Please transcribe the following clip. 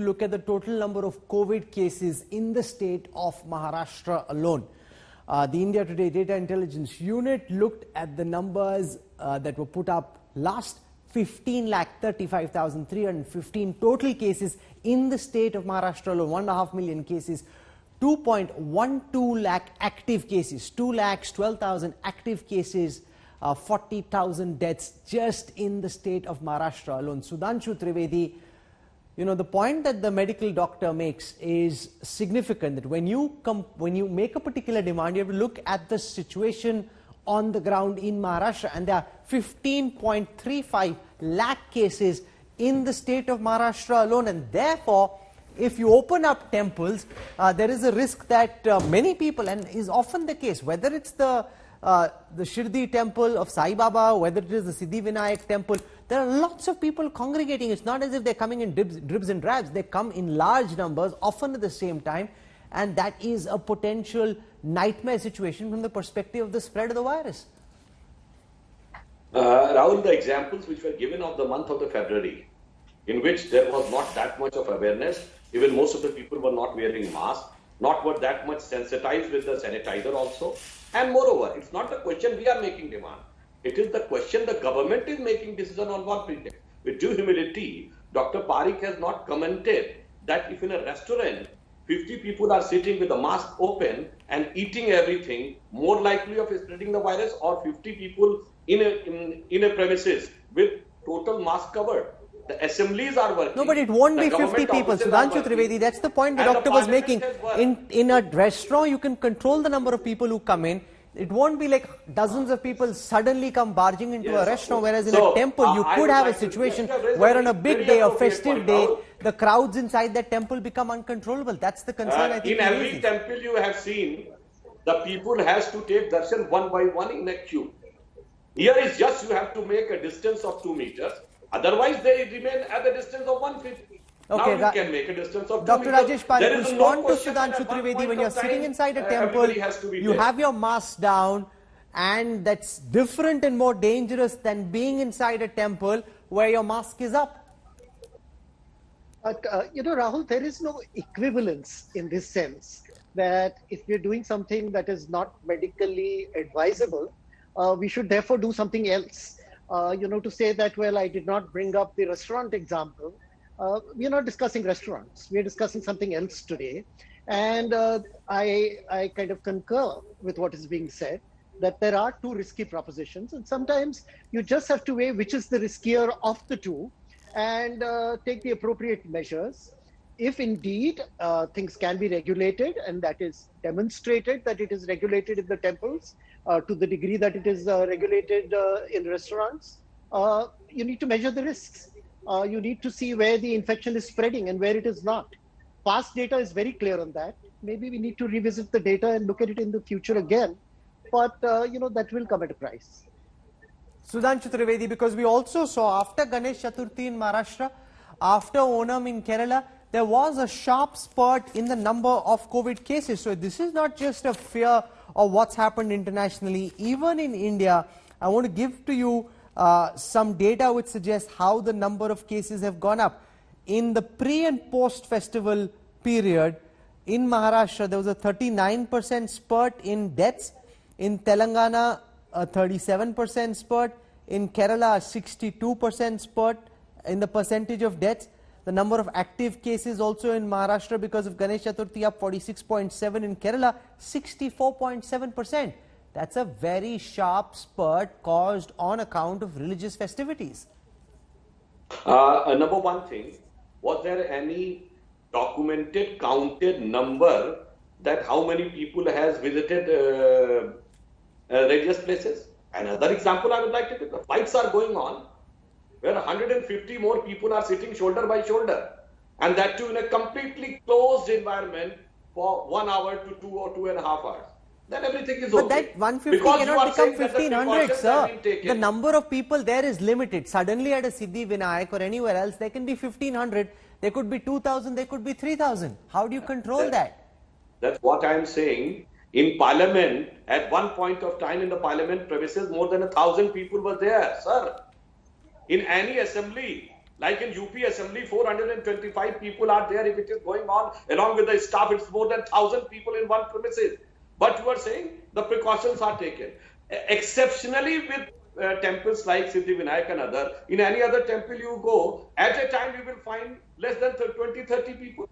look at the total number of COVID cases in the state of Maharashtra alone. The India Today Data Intelligence Unit looked at the numbers that were put up last. 15,35,315 total cases in the state of Maharashtra alone, 1.5 million cases, 2.12 lakh active cases, 2,12,000 active cases, 40,000 deaths just in the state of Maharashtra alone. Sudhanshu Trivedi, the point that the medical doctor makes is significant, that when you make a particular demand, you have to look at the situation on the ground in Maharashtra, and there are 15.35 lakh cases in the state of Maharashtra alone, and therefore if you open up temples, there is a risk that many people, and is often the case, whether it's the Shirdi temple of Sai Baba, whether it is the Siddhi Vinayak temple, there are lots of people congregating. It's not as if they're coming in dribs and drabs. They come in large numbers, often at the same time, and that is a potential nightmare situation from the perspective of the spread of the virus. Rahul, the examples which were given of the month of the February, in which there was not that much of awareness, even most of the people were not wearing masks, not were that much sensitized with the sanitizer also. And moreover, it's not the question we are making demand. It is the question the government is making decision on what pretext. With due humility, Dr. Parikh has not commented that if in a restaurant 50 people are sitting with the mask open and eating everything, more likely of spreading the virus, or 50 people in a premises with total mask covered. The assemblies are working. No, but it won't be 50 people. Sudhanshu Trivedi, that's the point the doctor was making. In a restaurant, you can control the number of people who come in. It won't be like dozens of people suddenly come barging into a restaurant, whereas in a temple, you could have a situation where on a big day or festive day, the crowds inside that temple become uncontrollable. That's the concern, I think. In every temple you have seen, the people has to take darshan one by one in a queue. Here is just you have to make a distance of 2 meters. Otherwise, they remain at the distance of 1 feet. Okay, now you can make a distance of 2 Dr. meters. Rajesh Parikh, respond to Sudhanshu Trivedi. When you're sitting inside a temple, you have your mask down, and that's different and more dangerous than being inside a temple where your mask is up. But, Rahul, there is no equivalence in this sense that if we're doing something that is not medically advisable, we should therefore do something else. To say that, well, I did not bring up the restaurant example. We're not discussing restaurants. We're discussing something else today. And I kind of concur with what is being said, that there are two risky propositions. And sometimes you just have to weigh which is the riskier of the two and take the appropriate measures. If indeed things can be regulated, and that is demonstrated that it is regulated in the temples to the degree that it is regulated in restaurants, you need to measure the risks. You need to see where the infection is spreading and where it is not. Past data is very clear on that. Maybe we need to revisit the data and look at it in the future again. But, that will come at a price. Sudhanshu Trivedi, because we also saw after Ganesh Chaturthi in Maharashtra, after Onam in Kerala, there was a sharp spurt in the number of COVID cases. So this is not just a fear of what's happened internationally. Even in India, I want to give to you some data which suggests how the number of cases have gone up. In the pre and post festival period, in Maharashtra, there was a 39% spurt in deaths. In Telangana, a 37% spurt. In Kerala, a 62% spurt in the percentage of deaths. The number of active cases also in Maharashtra because of Ganesh Chaturthi up 46.7%. In Kerala, 64.7%. That's a very sharp spurt caused on account of religious festivities. Number one thing, was there any documented, counted number that how many people has visited religious places? Another example I would like to give, the fights are going on where 150 more people are sitting shoulder by shoulder, and that too in a completely closed environment for 1 hour to 2 or 2.5 hours. Then everything is okay. But that 150 cannot become 1500, sir. The number of people there is limited. Suddenly at a Siddhi Vinayak or anywhere else, there can be 1500, there could be 2000, there could be 3000. How do you control that? That's what I am saying. In Parliament, at one point of time in the Parliament premises, more than 1,000 people were there, sir. In any assembly, Like in UP Assembly, 425 people are there. If it is going on along with the staff, it's more than 1,000 people in one premises. But you are saying the precautions are taken. Exceptionally with temples like Siddhivinayak and other, in any other temple you go, at a time you will find less than 20, 30 people.